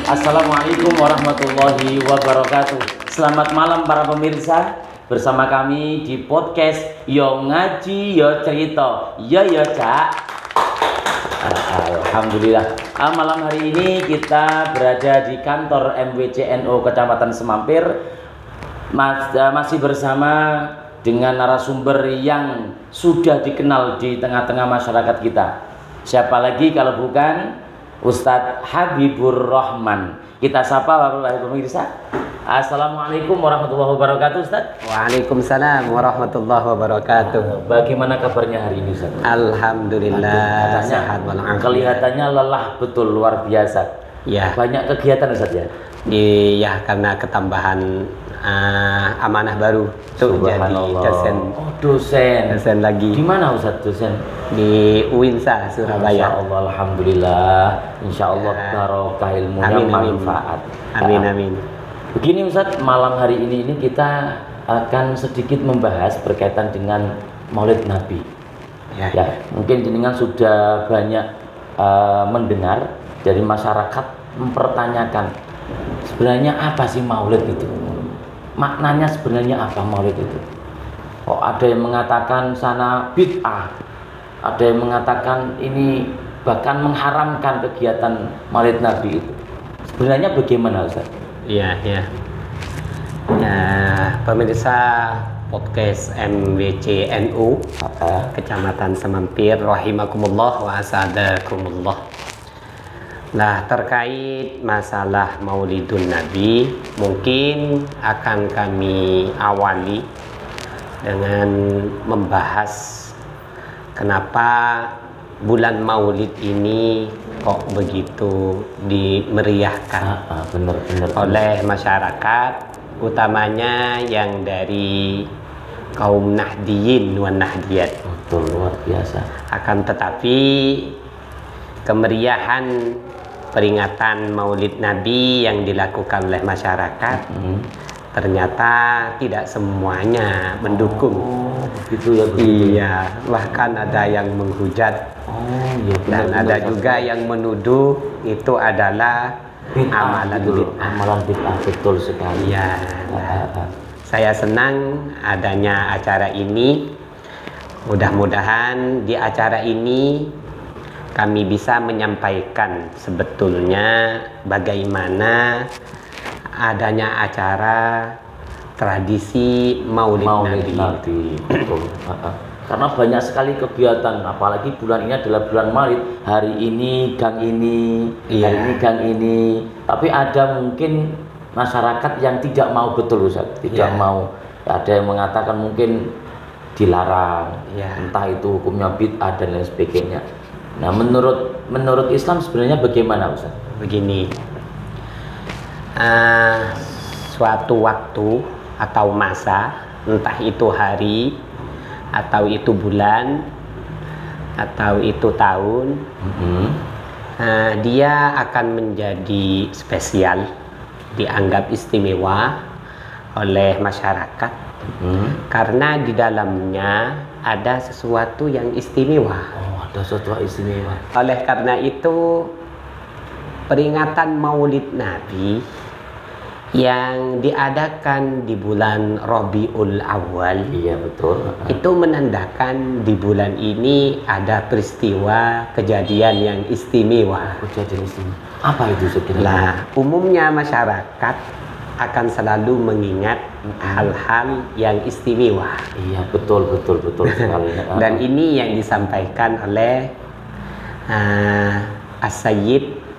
Assalamualaikum warahmatullahi wabarakatuh. Selamat malam para pemirsa. Bersama kami di podcast Yo Ngaji Yo Cerita. Yo Cak. Alhamdulillah. Malam hari ini kita berada di kantor MWCNO Kecamatan Semampir. Masih bersama dengan narasumber yang sudah dikenal di tengah-tengah masyarakat kita. Siapa lagi kalau bukan Ustadz Habibur Rahman. Kita sapa Bapak pemirsa. Assalamualaikum warahmatullahi wabarakatuh, Ustadz. Waalaikumsalam warahmatullahi wabarakatuh. Bagaimana kabarnya hari ini, Ustadz? Alhamdulillah, sehat walafiat. Kelihatannya lelah betul, luar biasa. Ya. Banyak kegiatan, Ustadz ya? Iya, karena ketambahan amanah baru tuh jadi dosen. Oh, dosen lagi. Di mana Ustadz dosen? Di UINSA Surabaya. Insya Allah, alhamdulillah. Insya Allah barokah ilmunya, manfaat. Amin. Begini Ustadz, malam hari ini kita akan sedikit membahas berkaitan dengan Maulid Nabi. Ya, mungkin jenengan sudah banyak mendengar dari masyarakat mempertanyakan sebenarnya apa sih Maulid itu? Maknanya sebenarnya apa Maulid itu? Oh, ada yang mengatakan sana bid'ah, ada yang mengatakan ini bahkan mengharamkan kegiatan Maulid Nabi itu. Sebenarnya bagaimana Ustaz? Iya. Pemirsa podcast MWCNU Kecamatan Semampir rahimakumullah wa asadakumullah. Nah, terkait masalah Maulidun Nabi, mungkin akan kami awali dengan membahas kenapa bulan Maulid ini kok begitu dimeriahkan oleh masyarakat, utamanya yang dari kaum Nahdiyin wan Nahdiyat. Betul, luar biasa. Akan tetapi kemeriahan peringatan Maulid Nabi yang dilakukan oleh masyarakat ternyata tidak semuanya mendukung. Begitu ya. Iya, bahkan ada yang menghujat. Dan ada juga yang menuduh itu adalah amalan bid'ah. Betul sekali. Ya. Saya senang adanya acara ini. Mudah-mudahan di acara ini kami bisa menyampaikan sebetulnya bagaimana adanya acara tradisi Maulid Nabi. Betul. Karena banyak sekali kegiatan, apalagi bulan ini adalah bulan Maulid. Hari ini gang ini, hari ini gang ini. Tapi ada mungkin masyarakat yang tidak mau, betul Ustaz, tidak mau. Ada yang mengatakan mungkin dilarang, entah itu hukumnya bid'ah dan lain sebagainya. Nah, menurut Islam sebenarnya bagaimana Ustaz? Begini, suatu waktu atau masa, entah itu hari atau itu bulan atau itu tahun, dia akan menjadi spesial, dianggap istimewa oleh masyarakat karena di dalamnya ada sesuatu yang istimewa. Ada sesuatu istimewa. Oleh karena itu peringatan Maulid Nabi yang diadakan di bulan Rabiul Awal, itu menandakan di bulan ini ada peristiwa kejadian yang istimewa. Apa itu sebenarnya? Nah, umumnya masyarakat akan selalu mengingat hal-hal yang istimewa. Iya, betul sekali. Dan ini yang disampaikan oleh As-Sayyid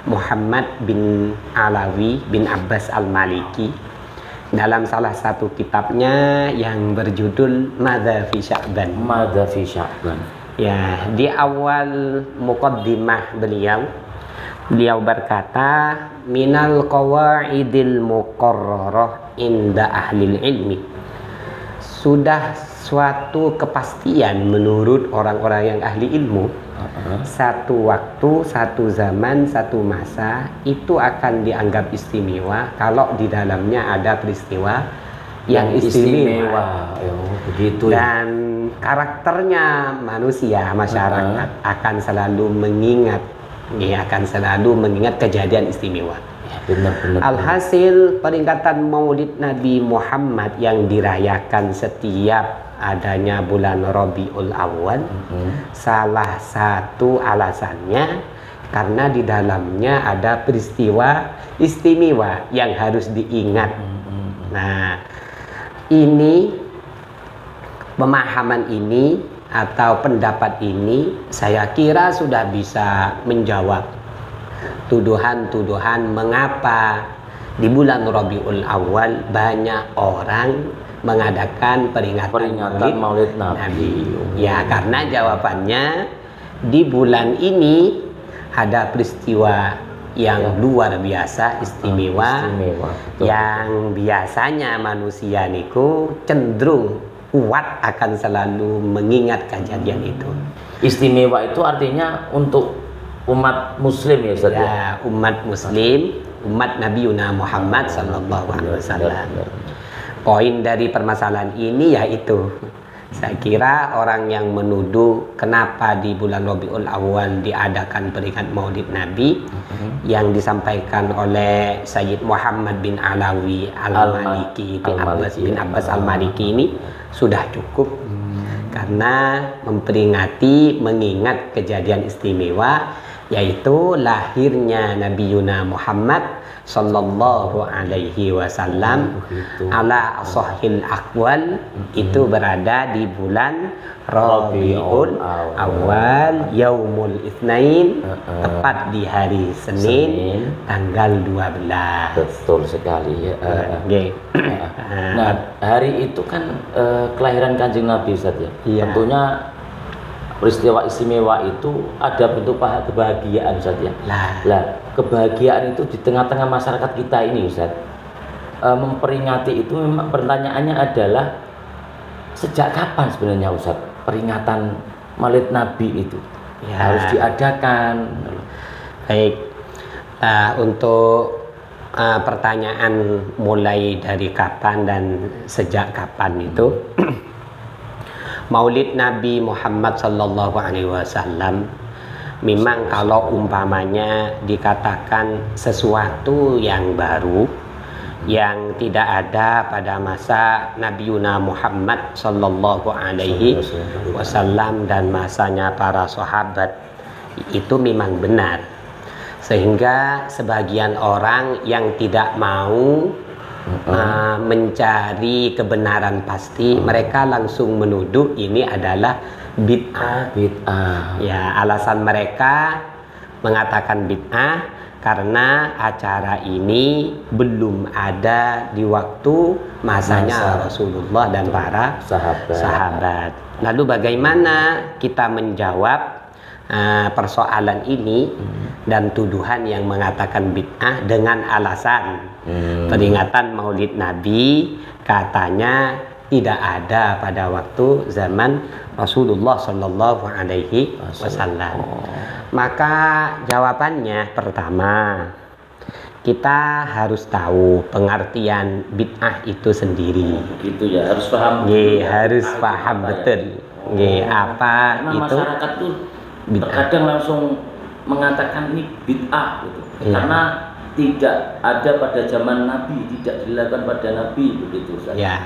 Muhammad bin Alawi bin Abbas Al-Maliki dalam salah satu kitabnya yang berjudul Madza fi Sya'ban. Ya, di awal muqaddimah beliau berkata, minal qawaidil muqarrarah inda ahlil ilmi. Sudah suatu kepastian menurut orang-orang yang ahli ilmu, satu waktu, satu zaman, satu masa itu akan dianggap istimewa kalau di dalamnya ada peristiwa yang istimewa. Begitu. Dan karakternya manusia, masyarakat akan selalu mengingat akan selalu mengingat kejadian istimewa. Ya, benar-benar. Alhasil peringatan Maulid Nabi Muhammad yang dirayakan setiap adanya bulan Rabiul Awal, salah satu alasannya karena di dalamnya ada peristiwa istimewa yang harus diingat. Nah, ini pemahaman ini atau pendapat ini saya kira sudah bisa menjawab tuduhan-tuduhan mengapa di bulan Rabiul Awal banyak orang mengadakan peringatan Maulid Nabi. Ya, karena jawabannya di bulan ini ada peristiwa yang luar biasa istimewa, yang biasanya manusia niku cenderung kuat akan selalu mengingat kejadian itu. Istimewa itu artinya untuk umat muslim ya Ustaz? Ya, umat muslim, umat Nabi Muhammad sallallahu alaihi wasallam. Poin dari permasalahan ini yaitu, saya kira orang yang menuduh kenapa di bulan Rabiul Awal diadakan peringatan Maulid Nabi yang disampaikan oleh Sayyid Muhammad bin Alawi Al-Maliki bin Abbas Al-Maliki ini sudah cukup, karena memperingati mengingat kejadian istimewa yaitu lahirnya Nabi Muhammad sallallahu alaihi wasallam ala ashahil aqwal, itu berada di bulan Rabiul Awal yaumul Itsnain, tepat di hari Senin tanggal 12. Betul sekali ya. Nah, hari itu kan kelahiran Kanjeng Nabi Ustaz ya. Tentunya peristiwa istimewa itu ada bentuk kebahagiaan Ustaz ya. Lah, kebahagiaan itu di tengah-tengah masyarakat kita ini Ustaz, memperingati itu memang pertanyaannya adalah sejak kapan sebenarnya Ustaz peringatan Maulid Nabi itu harus diadakan? Baik, untuk pertanyaan mulai dari kapan dan sejak kapan itu Maulid Nabi Muhammad sallallahu alaihi wasallam memang kalau umpamanya dikatakan sesuatu yang baru yang tidak ada pada masa Nabi Muhammad sallallahu alaihi wasallam dan masanya para sahabat, itu memang benar, sehingga sebagian orang yang tidak mau mencari kebenaran pasti, mereka langsung menuduh ini adalah bid'ah. Ya, alasan mereka mengatakan bid'ah karena acara ini belum ada di waktu masanya Rasulullah dan para sahabat. Lalu bagaimana kita menjawab persoalan ini dan tuduhan yang mengatakan bid'ah dengan alasan peringatan Maulid Nabi katanya tidak ada pada waktu zaman Rasulullah Shallallahu Alaihi Wasallam? Maka jawabannya, pertama, kita harus tahu pengertian bid'ah itu sendiri. Gitu ya, harus paham. Harus paham betul. Apa itu? Masyarakat tuh terkadang langsung mengatakan ini bid'ah gitu. Karena tidak ada pada zaman Nabi, tidak dilakukan pada Nabi, begitu Ustaz. Ya.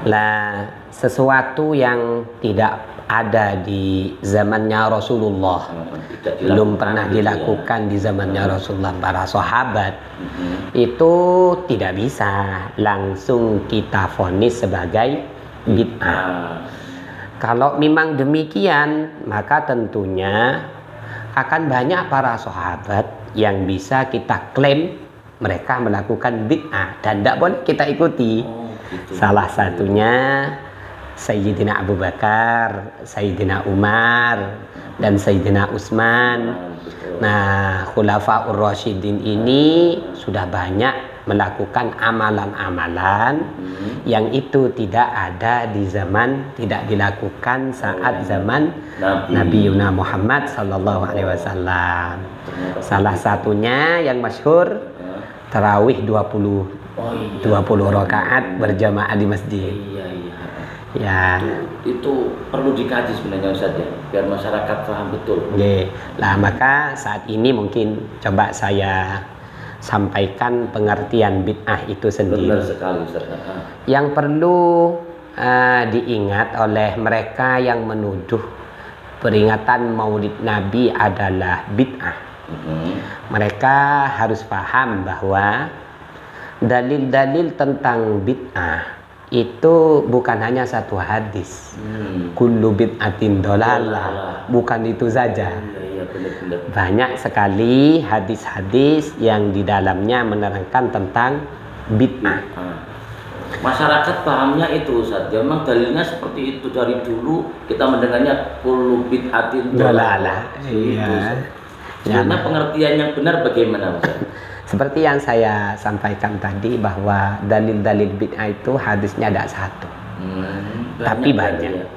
Lah, sesuatu yang tidak ada di zamannya Rasulullah, belum pernah dilakukan di zamannya Rasulullah para sahabat, itu tidak bisa langsung kita vonis sebagai bid'ah. Kalau memang demikian, maka tentunya akan banyak para sahabat yang bisa kita klaim mereka melakukan bid'ah dan tidak boleh kita ikuti. Salah satunya Sayyidina Abu Bakar, Sayyidina Umar, dan Sayyidina Utsman. Nah, Khulafaur Rasyidin ini sudah banyak melakukan amalan-amalan yang itu tidak ada di zaman, tidak dilakukan saat zaman Nabi Muhammad sallallahu alaihi wasallam. Salah satunya yang masyhur tarawih 20 rakaat berjamaah di masjid. Ya. Itu perlu dikaji sebenarnya Ustaz ya, biar masyarakat paham betul. Oke. Nah, maka saat ini mungkin coba saya sampaikan pengertian bid'ah itu sendiri. Benar sekali Ustaz. Yang perlu diingat oleh mereka yang menuduh peringatan Maulid Nabi adalah bid'ah. Mereka harus paham bahwa dalil-dalil tentang bid'ah itu bukan hanya satu hadis. Kullu bid'atin dolalah. Bukan itu saja. Benar. Banyak sekali hadis-hadis yang di dalamnya menerangkan tentang bid'ah. Masyarakat pahamnya itu Ustaz. Memang dalilnya seperti itu dari dulu kita mendengarnya kullu bid'atin dolalah. Iya. Sebenarnya pengertian yang benar bagaimana Ustaz? Seperti yang saya sampaikan tadi bahwa dalil-dalil bid'ah itu hadisnya tidak satu, tapi banyak.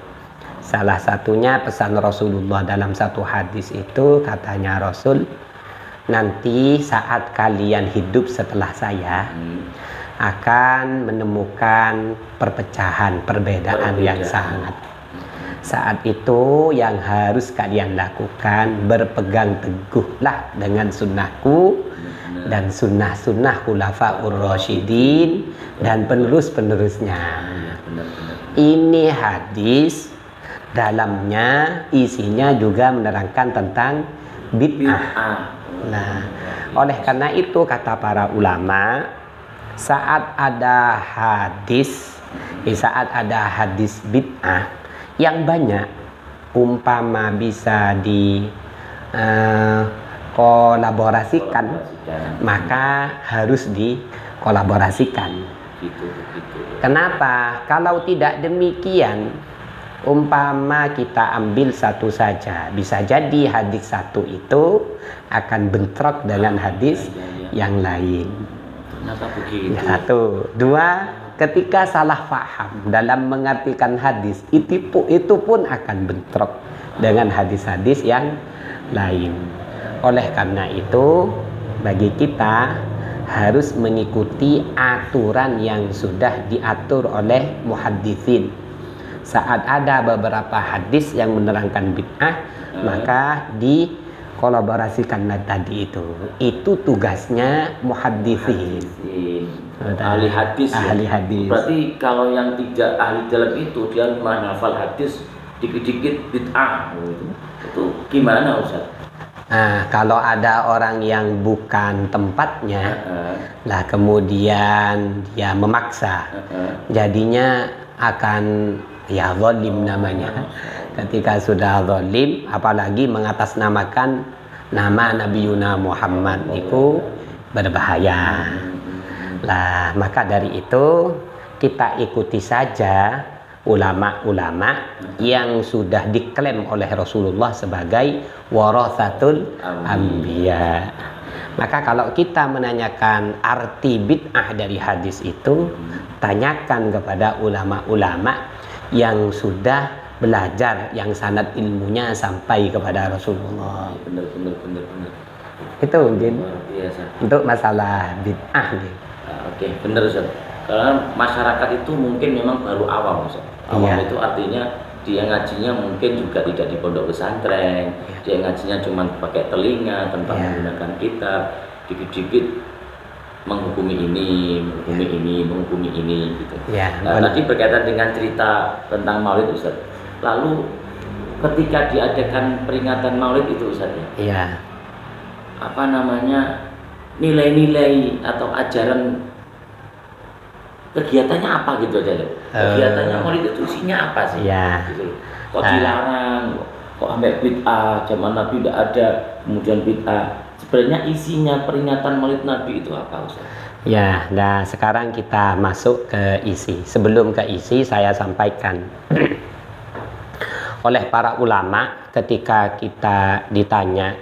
Salah satunya pesan Rasulullah dalam satu hadis itu, katanya Rasul, nanti saat kalian hidup setelah saya akan menemukan perpecahan, perbedaan yang sangat. Saat itu yang harus kalian lakukan, berpegang teguhlah dengan sunnahku dan sunnah-sunnah khulafaur rasyidin dan penerus-penerusnya. Ini hadis dalamnya isinya juga menerangkan tentang bid'ah. Nah, oleh karena itu kata para ulama, saat ada hadis bid'ah yang banyak, umpama bisa di kolaborasikan, maka harus dikolaborasikan. Kenapa? Kalau tidak demikian, umpama kita ambil satu saja, bisa jadi hadis satu itu akan bentrok dengan hadis yang lain. Satu, dua, ketika salah paham dalam mengartikan hadis, itu pun akan bentrok dengan hadis-hadis yang lain. Oleh karena itu, bagi kita harus mengikuti aturan yang sudah diatur oleh muhadditsin. Saat ada beberapa hadis yang menerangkan bid'ah, maka dikolaborasikan tadi itu. Itu tugasnya muhadditsin. Ahli hadis. Ahli hadis. Berarti kalau yang tidak ahli dalam itu, dia menghafal hadis dikit-dikit bid'ah. Itu gimana Ustaz? Nah, kalau ada orang yang bukan tempatnya, lah kemudian dia memaksa, jadinya akan ya zalim namanya. Ketika sudah zalim, apalagi mengatasnamakan nama Nabi Muhammad, itu berbahaya. Lah, maka dari itu kita ikuti saja ulama-ulama yang sudah diklaim oleh Rasulullah sebagai warathatul anbiya. Maka kalau kita menanyakan arti bid'ah dari hadis itu, tanyakan kepada ulama-ulama yang sudah belajar, yang sanad ilmunya sampai kepada Rasulullah. Benar. Itu mungkin untuk masalah bid'ah. Oke, benar Ustaz. Karena masyarakat itu mungkin memang baru awam Ustaz. Awam itu artinya dia ngajinya mungkin juga tidak di pondok pesantren, dia ngajinya cuma pakai telinga tanpa menggunakan kitab, dikit-dikit menghukumi ini gitu. Nah, tadi berkaitan dengan cerita tentang Maulid Ustaz. Lalu ketika diadakan peringatan Maulid itu Ustaz ya. Apa namanya? Nilai-nilai atau ajaran kegiatannya apa gitu aja loh. Kegiatannya Maulid itu isinya apa sih? Gitu. Kok dilarang? Kok sampai bid'ah? Zaman Nabi tidak ada, kemudian bid'ah. Sebenarnya isinya peringatan Maulid Nabi itu apa Ustaz? Ya, nah sekarang kita masuk ke isi. Sebelum ke isi saya sampaikan oleh para ulama ketika kita ditanya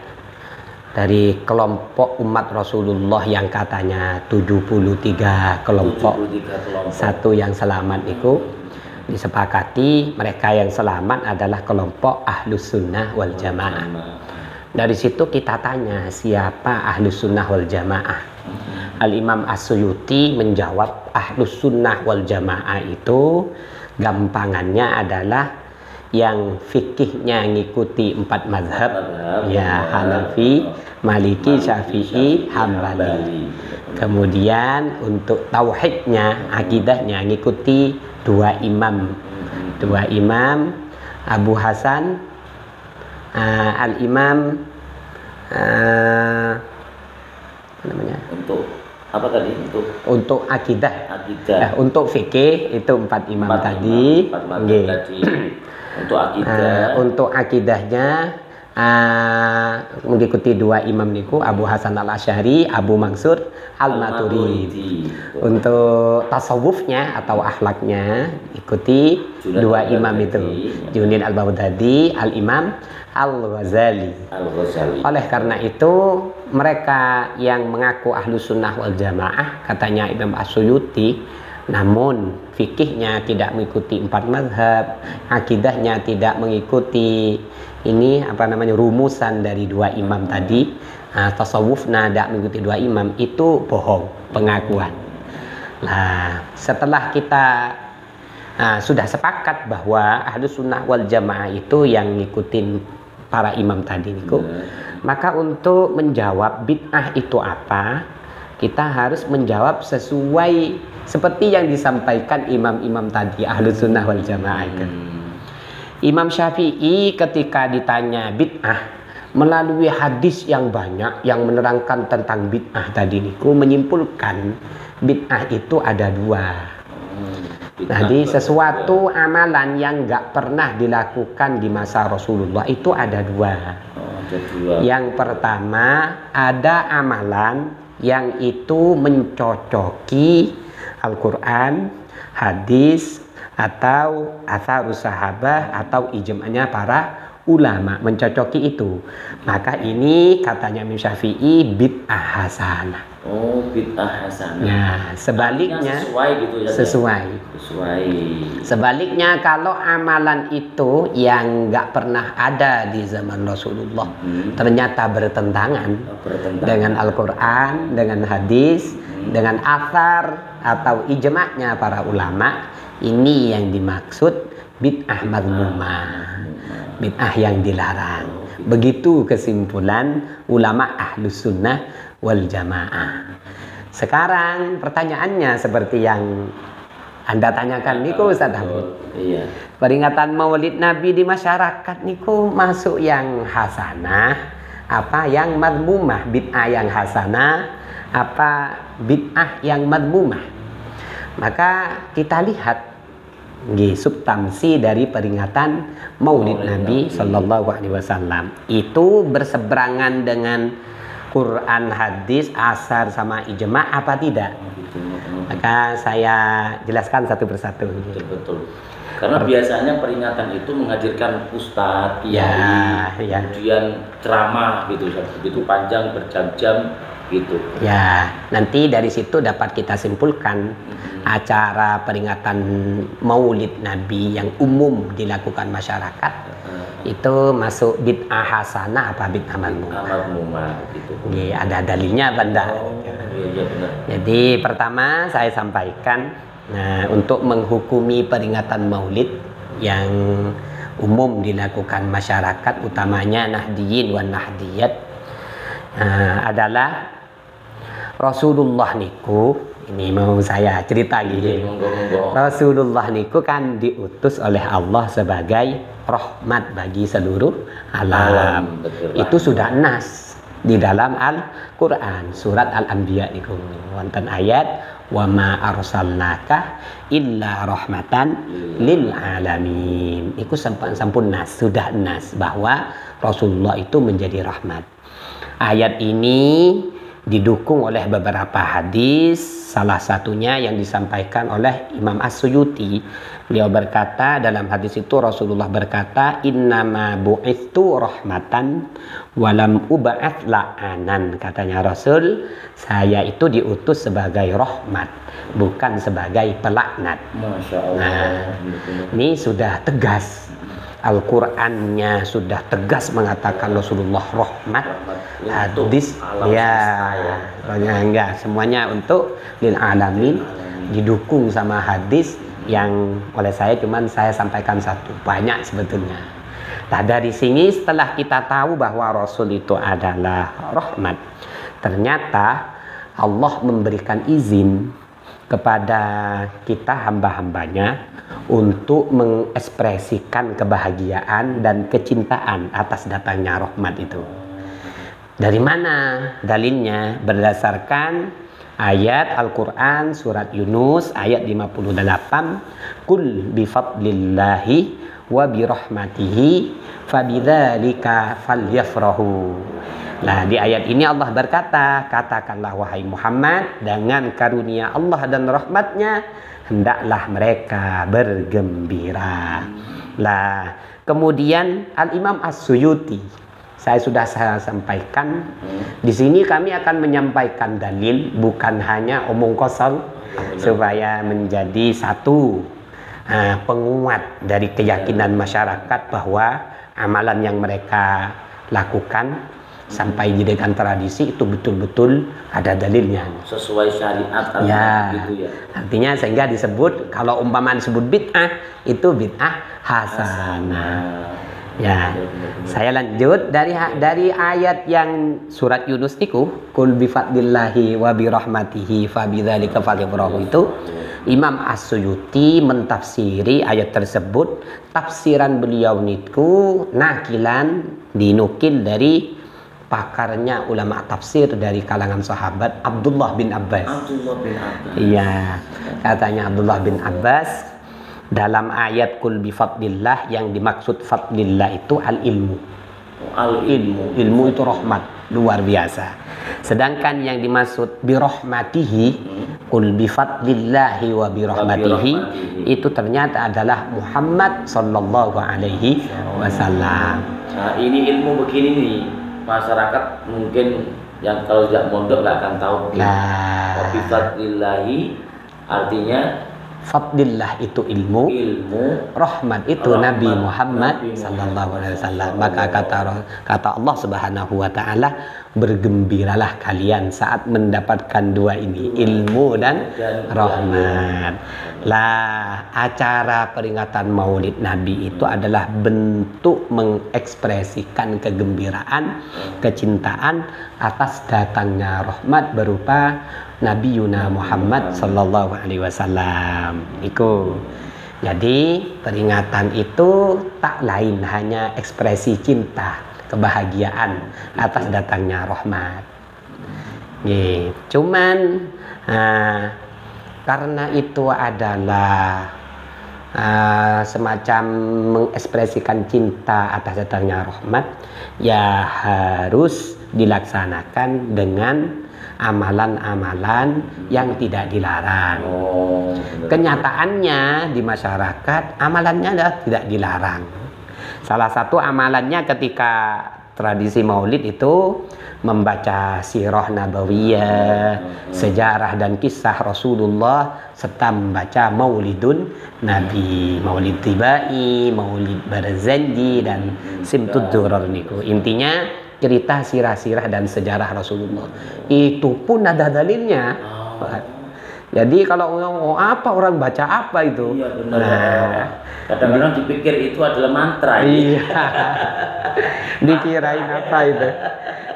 dari kelompok umat Rasulullah yang katanya 73 kelompok, satu yang selamat itu disepakati mereka yang selamat adalah kelompok Ahlus Sunnah wal Jamaah. Dari situ kita tanya siapa Ahlus Sunnah wal Jamaah. Al-Imam As-Suyuti menjawab Ahlus Sunnah wal Jamaah itu gampangannya adalah yang fikihnya ngikuti 4 mazhab, ya Hanafi, Maliki, Syafi'i, Hambali. Kemudian untuk tauhidnya, akidahnya ngikuti 2 imam. 2 imam, Abu Hasan Al-Imam apa namanya? Untuk apa tadi? Untuk akidah. Untuk fikih itu 4 imam tadi. Tadi. Untuk akidah. Untuk akidahnya mengikuti 2 imam niku, Abu Hasan Al-Asy'ari, Abu Mansur Al-Maturidi. Untuk tasawufnya atau akhlaknya ikuti 2 imam itu, Junaid Al-Baghdadi, Al-Imam Al-Ghazali. Oleh karena itu mereka yang mengaku ahlu sunnah wal jamaah, katanya Imam As-Suyuti, namun fikihnya tidak mengikuti 4 mazhab, akidahnya tidak mengikuti ini rumusan dari 2 imam tadi, tasawufnya tidak mengikuti 2 imam, itu bohong pengakuan. Nah, setelah kita sudah sepakat bahwa ahlu sunnah wal jamaah itu yang ngikutin para imam tadi niku, maka untuk menjawab bid'ah itu apa, kita harus menjawab sesuai seperti yang disampaikan imam-imam tadi ahlu sunnah wal jamaah itu. Imam Syafi'i ketika ditanya bid'ah melalui hadis yang banyak yang menerangkan tentang bid'ah tadi niku, menyimpulkan bid'ah itu ada 2. Jadi sesuatu amalan yang nggak pernah dilakukan di masa Rasulullah itu ada 2. Yang pertama, ada amalan yang itu mencocoki Al-Quran, hadis, atau atharus sahabah, atau ijma'nya para ulama, mencocoki itu. Maka ini katanya Imam Syafi'i bid'ah hasanah. Oh, bid'ah hasanah. Nah, sebaliknya sesuai gitu ya. Sesuai. Sebaliknya kalau amalan itu yang nggak pernah ada di zaman Rasulullah, ternyata bertentangan dengan Al-Quran, dengan hadis, dengan athar atau ijma'nya para ulama, ini yang dimaksud bid'ah madmumah, bid'ah yang dilarang. Begitu kesimpulan ulama ahlus sunnah wal jamaah. Sekarang pertanyaannya seperti yang Anda tanyakan niku Ustaz Hamid. Iya. Peringatan Maulid Nabi di masyarakat niku masuk yang hasanah, apa yang madmumah, bid'ah yang hasanah, apa bid'ah yang madmumah. Maka kita lihat substansi dari peringatan Maulid Nabi Sallallahu Alaihi Wasallam itu berseberangan dengan Quran, hadis, asar sama ijma' apa tidak? Maka saya jelaskan satu persatu. Betul. Karena biasanya peringatan itu menghadirkan ustadz, kiai, kemudian ceramah gitu, begitu panjang berjam-jam gitu. Ya, nanti dari situ dapat kita simpulkan acara peringatan Maulid Nabi yang umum dilakukan masyarakat itu masuk bid'ah hasanah apa bid'ah madmumah gitu. Ada dalilnya benda. Iya, benar. Jadi pertama saya sampaikan, untuk menghukumi peringatan Maulid yang umum dilakukan masyarakat, utamanya Nahdiyin wan Nahdiyat, adalah Rasulullah niku, ini mau saya cerita gini. Rasulullah niku kan diutus oleh Allah sebagai rahmat bagi seluruh alam. Itu sudah nas di dalam Al-Quran, surat Al-Anbiya niku wonten ayat wa ma arsalnaka illa rahmatan lil alamin. Iku sampun nas, sudah nas bahwa Rasulullah itu menjadi rahmat. Ayat ini didukung oleh beberapa hadis, salah satunya yang disampaikan oleh Imam As-Suyuti. Beliau berkata, dalam hadis itu Rasulullah berkata, innama bu'ithu rahmatan walam uba'at la'anan. Katanya Rasul, saya itu diutus sebagai rahmat, bukan sebagai pelaknat. Masya Allah. Nah, ini sudah tegas. Al-Qurannya sudah tegas mengatakan Rasulullah rahmat. Hadis enggak, semuanya untuk lil alamin, didukung sama hadis yang oleh saya sampaikan satu, banyak sebetulnya. Nah, dari sini setelah kita tahu bahwa Rasul itu adalah rahmat, ternyata Allah memberikan izin kepada kita hamba-hambanya untuk mengekspresikan kebahagiaan dan kecintaan atas datangnya rahmat itu. Dari mana dalilnya? Berdasarkan ayat Al-Quran surat Yunus ayat 58, Qul bifadlillahi wa birahmatihi fabidzalika falyafrahu. Nah, di ayat ini Allah berkata, katakanlah wahai Muhammad, dengan karunia Allah dan rahmatnya hendaklah mereka bergembira. Lah, kemudian Al-Imam As-Suyuti, saya sampaikan di sini, kami akan menyampaikan dalil, bukan hanya omong kosong, supaya menjadi satu penguat dari keyakinan masyarakat bahwa amalan yang mereka lakukan sampai dijadikan tradisi itu betul-betul ada dalilnya, sesuai syariat ya, gitu ya. Artinya sehingga disebut, kalau umpama disebut bid'ah, itu bid'ah hasanah. Ya, saya lanjut dari ayat yang surat Yunus itu, Qul bifadlillahi wa birahmatihi fabidzalika falyafrahu, itu Imam As-Suyuti mentafsiri ayat tersebut. Tafsiran beliau niku nakilan, dinukil dari pakarnya ulama tafsir dari kalangan sahabat Abdullah bin Abbas. Iya, katanya Abdullah bin Abbas, dalam ayat Qul bifadlillah, yang dimaksud fadlillah itu al-ilmu. Ilmu itu rahmat, luar biasa. Sedangkan yang dimaksud birahmatihi, Qul bifadlillahi wa birahmatihi, itu ternyata adalah Muhammad sallallahu alaihi wasallam. Nah, ini ilmu begini nih, masyarakat mungkin yang kalau tidak mondok nggak akan tahu. Wa bifadlillahi artinya fadlillah itu ilmu, rahmat itu Nabi Muhammad sallallahu alaihi wasallam. Maka kata Allah Subhanahu wa taala, bergembiralah kalian saat mendapatkan dua ini, ilmu dan rahmat. Lah, acara peringatan Maulid Nabi itu adalah bentuk mengekspresikan kegembiraan, kecintaan atas datangnya rahmat berupa Nabi Yuna Muhammad sallallahu alaihi wasallam. Iku. Jadi peringatan itu tak lain hanya ekspresi cinta, kebahagiaan atas datangnya rahmat. Cuman karena itu adalah semacam mengekspresikan cinta atas datangnya rahmat, ya harus dilaksanakan dengan amalan-amalan yang tidak dilarang. Kenyataannya di masyarakat amalannya adalah tidak dilarang. Salah satu amalannya ketika tradisi Maulid itu membaca sirah nabawiyah, sejarah dan kisah Rasulullah, serta membaca Maulidun Nabi, Maulid Tibai, Maulid Barzanji, dan Simtud Duror niku. Intinya cerita sirah-sirah dan sejarah Rasulullah. Itu pun ada dalilnya. Jadi kalau orang baca apa itu? Iya, benar. Nah, kadang-kadang dipikir itu adalah mantra. Iya. Dikirain apa itu?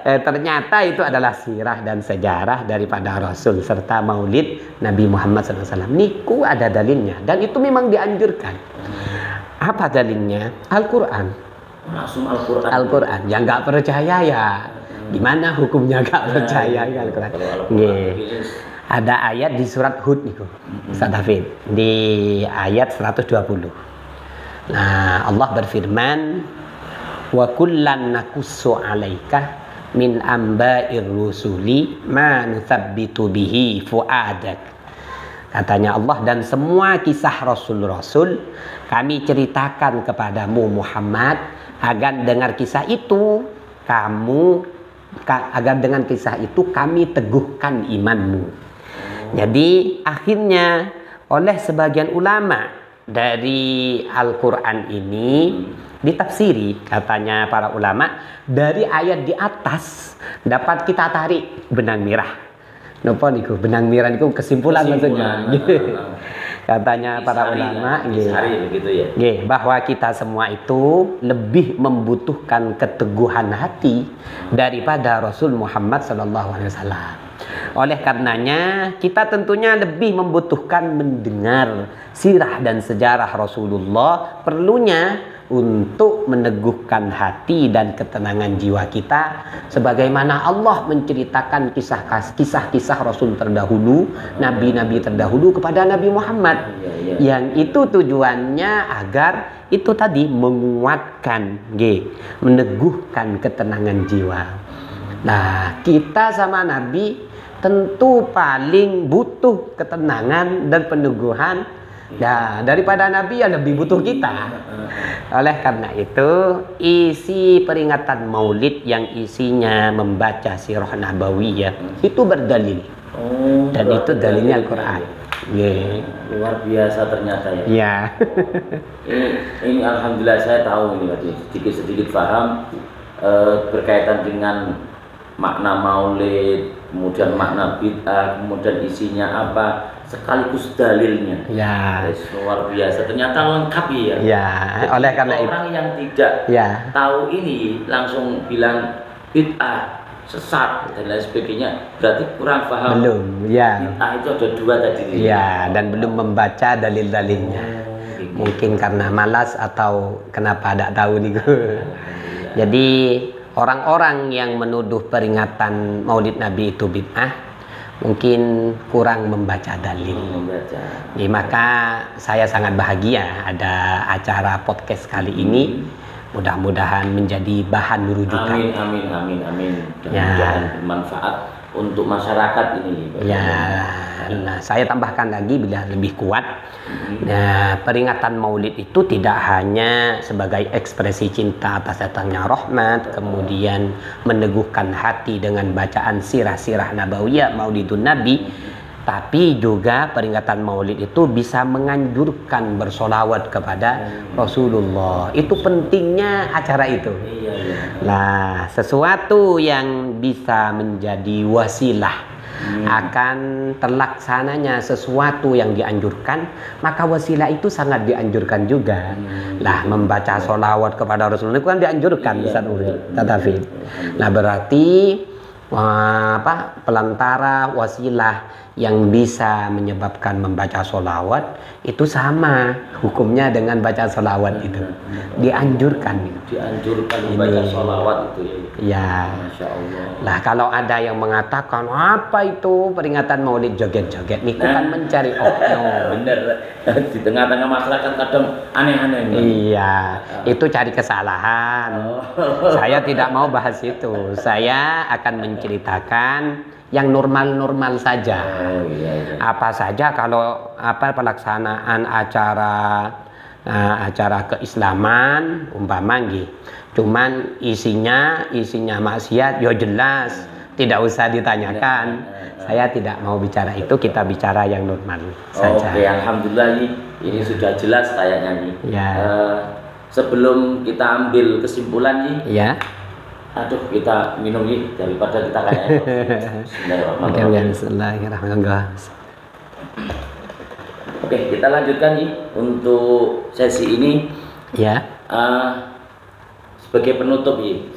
Ternyata itu adalah sirah dan sejarah daripada Rasul serta Maulid Nabi Muhammad SAW. Niku ada dalilnya dan itu memang dianjurkan. Apa dalilnya? Al-Quran. Langsung Al-Quran. Al-Quran. Yang nggak percaya ya gimana hukumnya nggak percaya ya Al-Quran. Ada ayat di surat Hud niku, Ustaz Hafid, di ayat 120. Nah, Allah berfirman, wa kullan naqussu 'alaika min amba'ir rusuli ma nuthabbitu bihi fu'adak. Katanya Allah, dan semua kisah Rasul-Rasul kami ceritakan kepadamu Muhammad, agar dengar kisah itu kami teguhkan imanmu. Jadi akhirnya oleh sebagian ulama dari Al-Quran ini ditafsiri, katanya para ulama, dari ayat di atas dapat kita tarik benang merah. Napa niku? Benang merah niku kesimpulan maksudnya. Katanya para ulama bahwa kita semua itu lebih membutuhkan keteguhan hati daripada Rasul Muhammad SAW. Oleh karenanya kita tentunya lebih membutuhkan mendengar sirah dan sejarah Rasulullah, perlunya untuk meneguhkan hati dan ketenangan jiwa kita, sebagaimana Allah menceritakan kisah-kisah Rasul terdahulu, nabi-nabi terdahulu kepada Nabi Muhammad, yang itu tujuannya agar itu tadi menguatkan, meneguhkan ketenangan jiwa. Nah, kita sama Nabi tentu paling butuh ketenangan dan peneguhan. Ya, daripada Nabi ya lebih butuh kita. Oleh karena itu, isi peringatan Maulid yang isinya membaca sirah nabawiyah itu berdalil. Dan itu dalilnya Al-Qur'an. Luar biasa ternyata ya. Ya. Ini alhamdulillah saya tahu ini tadi sedikit paham berkaitan dengan makna Maulid, kemudian makna bid'ah, kemudian isinya apa, sekaligus dalilnya. Ya. Luar biasa. Ternyata lengkap ya. Ya. Oleh karena itu orang yang tidak tahu ini langsung bilang bid'ah, sesat dan lain sebagainya, berarti kurang paham. Belum. Ya. Bid'ah itu ada dua tadi. Ya. Dan belum membaca dalil-dalilnya. Mungkin karena malas atau kenapa tidak tahu nih. Jadi orang-orang yang menuduh peringatan Maulid Nabi itu bid'ah mungkin kurang membaca dalil. Jadi, maka saya sangat bahagia ada acara podcast kali ini. Mudah-mudahan menjadi bahan rujukan. Amin. Mudah-mudahan bermanfaat untuk masyarakat ini. Ya, nah saya tambahkan lagi bila lebih kuat. Nah, peringatan Maulid itu tidak hanya sebagai ekspresi cinta atas datangnya rahmat, kemudian meneguhkan hati dengan bacaan sirah-sirah nabawiyah Maulidun Nabi, tapi juga peringatan Maulid itu bisa menganjurkan bersolawat kepada Rasulullah. Itu pentingnya acara itu. Nah, sesuatu yang bisa menjadi wasilah akan terlaksananya sesuatu yang dianjurkan, maka wasilah itu sangat dianjurkan juga. Lah, membaca solawat kepada Rasulullah itu kan dianjurkan, Ustaz Tadafid. Nah, berarti pelantara wasilah yang bisa menyebabkan membaca solawat itu sama hukumnya dengan baca solawat itu, dianjurkan membaca solawat itu ya. Masya Allah. Lah, kalau ada yang mengatakan apa itu peringatan Maulid joget-joget nih, kan mencari bener, di tengah-tengah masyarakat kadang aneh-aneh. Iya, itu cari kesalahan. Saya tidak mau bahas itu. Saya akan menceritakan yang normal-normal saja. Apa saja kalau pelaksanaan acara keislaman umpama nggih. Cuman isinya maksiat ya jelas, tidak usah ditanyakan. Saya tidak mau bicara itu, kita bicara yang normal saja. Oke, alhamdulillah ini sudah jelas kayaknya nih. Ya. Sebelum kita ambil kesimpulan nih. Ya. Aduh, kita minum nih daripada kita kayak Bismillahirrahmanirrahim. Oke, kita lanjutkan nih untuk sesi ini. Ya. Sebagai penutup nih,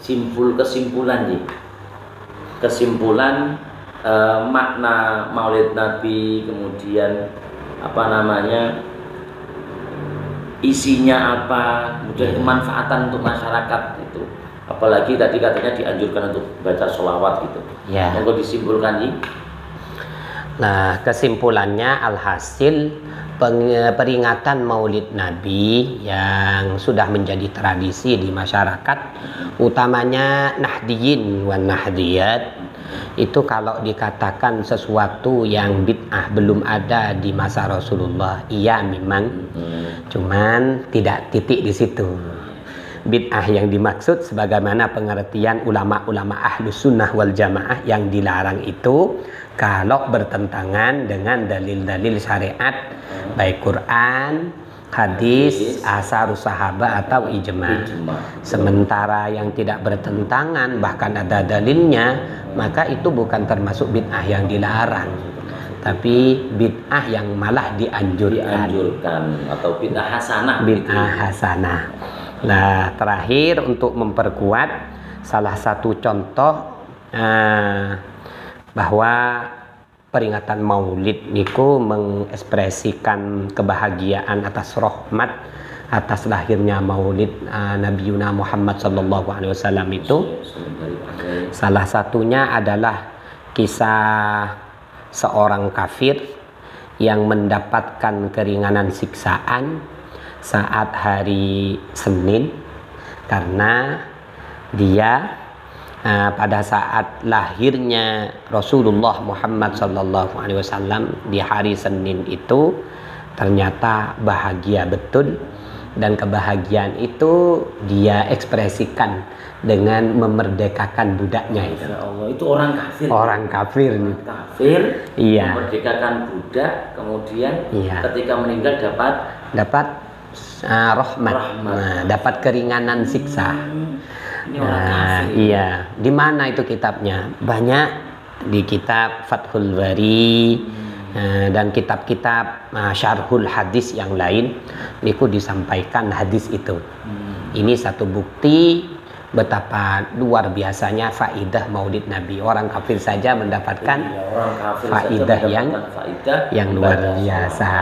kesimpulan makna Maulid Nabi, kemudian isinya apa, kemudian kemanfaatan untuk masyarakat itu. Apalagi tadi katanya dianjurkan untuk baca sholawat gitu. Ya. Monggo disimpulkan nih. Nah, kesimpulannya alhasil peringatan Maulid Nabi yang sudah menjadi tradisi di masyarakat, utamanya Nahdiyin wan Nahdiyat, itu kalau dikatakan sesuatu yang bid'ah belum ada di masa Rasulullah, iya memang, cuman tidak titik di situ. Bid'ah yang dimaksud sebagaimana pengertian ulama-ulama ahlus sunnah wal jamaah yang dilarang itu kalau bertentangan dengan dalil-dalil syariat, baik Quran, hadis, asarus sahabat atau ijma. Sementara yang tidak bertentangan bahkan ada dalilnya, maka itu bukan termasuk bid'ah yang dilarang. tapi bid'ah yang malah dianjurkan atau bid'ah hasanah. Bid'ah hasanah. Nah, terakhir untuk memperkuat salah satu contoh bahwa peringatan Maulid niku mengekspresikan kebahagiaan atas rahmat atas lahirnya Maulid Nabi Muhammad sallallahu alaihi wasallam itu. Salah satunya adalah kisah seorang kafir yang mendapatkan keringanan siksaan saat hari Senin karena dia pada saat lahirnya Rasulullah Muhammad sallallahu alaihi wasallam di hari Senin itu ternyata bahagia betul, dan kebahagiaan itu dia ekspresikan dengan memerdekakan budaknya itu. Ya Allah, itu orang kafir. Orang kafir. Orang kafir. Iya. Memerdekakan budak, kemudian iya, ketika meninggal dapat rahmat. Nah, dapat keringanan siksa. Ini orang kafir. Iya. Di mana itu kitabnya? Banyak di kitab Fathul Bari dan kitab-kitab syarhul hadis yang lain. Niku disampaikan hadis itu. Ini satu bukti betapa luar biasanya faidah Maulid Nabi. Orang kafir saja mendapatkan faidah yang luar biasa.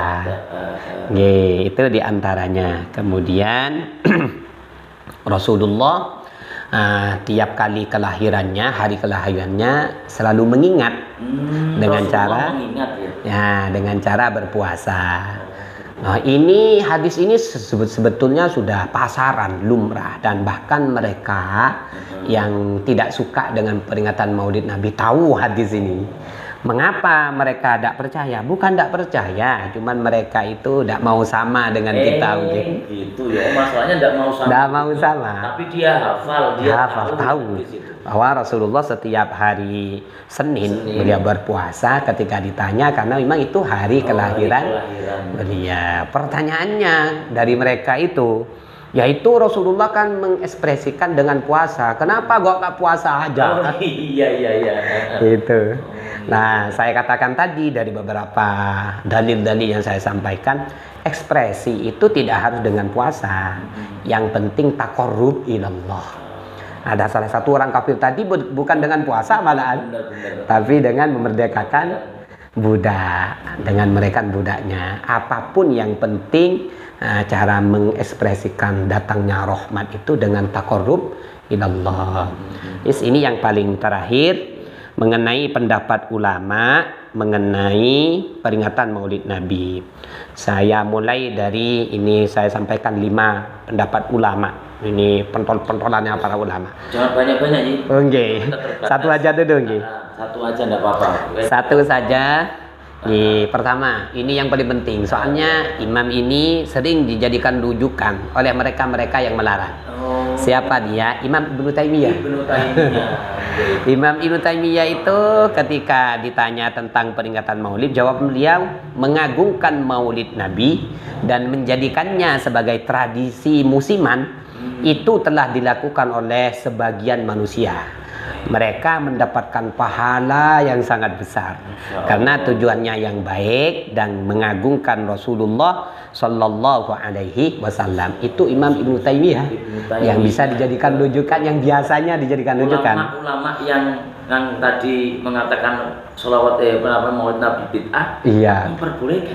Itu diantaranya. Kemudian Rasulullah tiap kali kelahirannya, hari kelahirannya selalu mengingat dengan cara dengan cara berpuasa. Nah, ini hadis ini sebetulnya sudah pasaran lumrah, dan bahkan mereka yang tidak suka dengan peringatan Maulid Nabi tahu hadis ini. Mengapa mereka tidak percaya? Bukan tidak percaya, cuman mereka itu tidak mau sama dengan kita. Gitu ya, masalahnya tidak mau sama. Tidak mau sama. Tapi dia hafal, tahu bahwa Rasulullah setiap hari Senin beliau berpuasa ketika ditanya, karena memang itu hari kelahiran beliau. Pertanyaannya dari mereka itu, yaitu Rasulullah kan mengekspresikan dengan puasa. Kenapa kok nggak puasa aja? Iya. Gitu. Nah, saya katakan tadi dari beberapa dalil-dalil yang saya sampaikan, ekspresi itu tidak harus dengan puasa. Yang penting taqarrub ilallah. Ada salah satu orang kafir tadi bukan dengan puasa malahan, tapi dengan memerdekakan budak, dengan merekan budaknya. Apapun yang penting cara mengekspresikan datangnya rahmat itu dengan taqarrub ilallah. Ini yang paling terakhir mengenai pendapat ulama mengenai peringatan Maulid Nabi. Saya mulai dari ini, saya sampaikan 5 pendapat ulama. Ini pentolannya para ulama. Jangan banyak-banyak nih. Oke. Satu aja dulu, nggih. Satu aja enggak apa-apa. Satu saja. Pertama, ini yang paling penting. Soalnya imam ini sering dijadikan rujukan oleh mereka-mereka yang melarang. Siapa dia? Imam Ibnu Taimiyah. Imam Ibnu Taimiyah itu ketika ditanya tentang peringatan Maulid, jawab beliau mengagungkan Maulid Nabi dan menjadikannya sebagai tradisi musiman itu telah dilakukan oleh sebagian manusia. Mereka mendapatkan pahala yang sangat besar karena tujuannya yang baik dan mengagungkan Rasulullah Sallallahu Alaihi Wasallam. Itu Imam Ibnu Taimiyah yang bisa dijadikan rujukan, yang biasanya dijadikan rujukan. Ulama yang tadi mengatakan sholawat Maulid Nabi bid'ah, iya,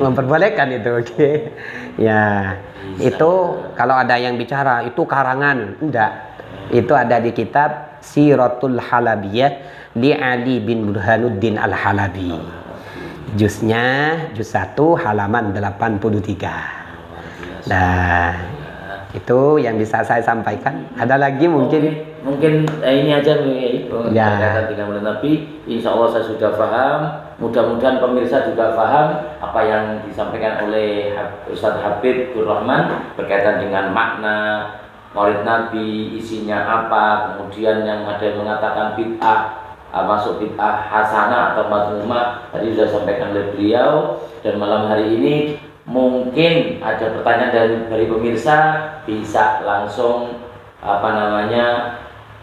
memperbolehkan itu. Oke. Ya, itu kalau ada yang bicara itu karangan, enggak. Itu ada di kitab Siratul Halabiyah di Ali bin Burhanuddin Al-Halabi. Juznya, juz 1 halaman 83. Nah, itu yang bisa saya sampaikan. Ada lagi mungkin? Mungkin ini aja ya. Dengan Nabi. Insya Allah saya sudah paham. Mudah-mudahan pemirsa juga paham apa yang disampaikan oleh Ustadz Habib Rahman berkaitan dengan makna Maulid Nabi, isinya apa, kemudian yang ada yang mengatakan bid'ah, masuk bid'ah hasanah atau madhumah, tadi sudah sampaikan oleh beliau. Dan malam hari ini mungkin ada pertanyaan dari pemirsa, bisa langsung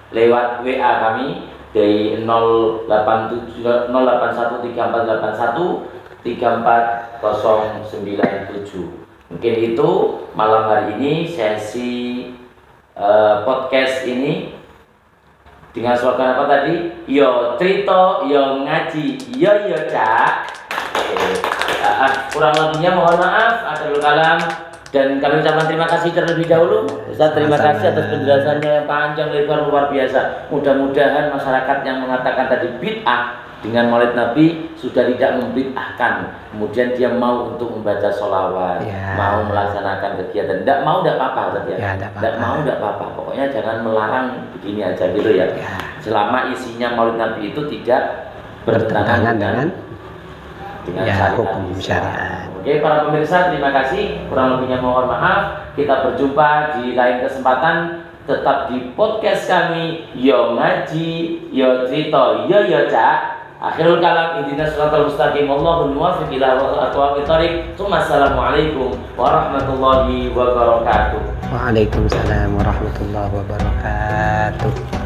lewat WA kami dari 0813481 34097. Mungkin itu malam hari ini sesi podcast ini dengan slogan apa tadi? Yo cerita, yo ngaji, yo cak. Kurang lebihnya mohon maaf, akhirul kalam, dan kami ucapkan terima kasih terlebih dahulu. Ustaz, terima kasih atas penjelasannya yang panjang lebar luar biasa. Mudah-mudahan masyarakat yang mengatakan tadi bid'ah dengan Maulid Nabi sudah tidak membid'ahkan. Kemudian dia mau untuk membaca sholawat, mau melaksanakan kegiatan. Tidak mau, tidak apa-apa, tidak mau, tidak apa-apa. Pokoknya jangan melarang begini aja gitu ya. Selama isinya Maulid Nabi itu tidak bertentangan dengan hukum syariat. Oke, para pemirsa, terima kasih. Kurang lebihnya mohon maaf. Kita berjumpa di lain kesempatan. Tetap di podcast kami, Yo Ngaji, Yo Cerita, Yo Cak. Akhirul kalam, ihdinas siratal mustaqim. Wallahul muwaffiq ila aqwamit thoriq. Assalamualaikum warahmatullahi wabarakatuh. Waalaikumsalam warahmatullahi wabarakatuh.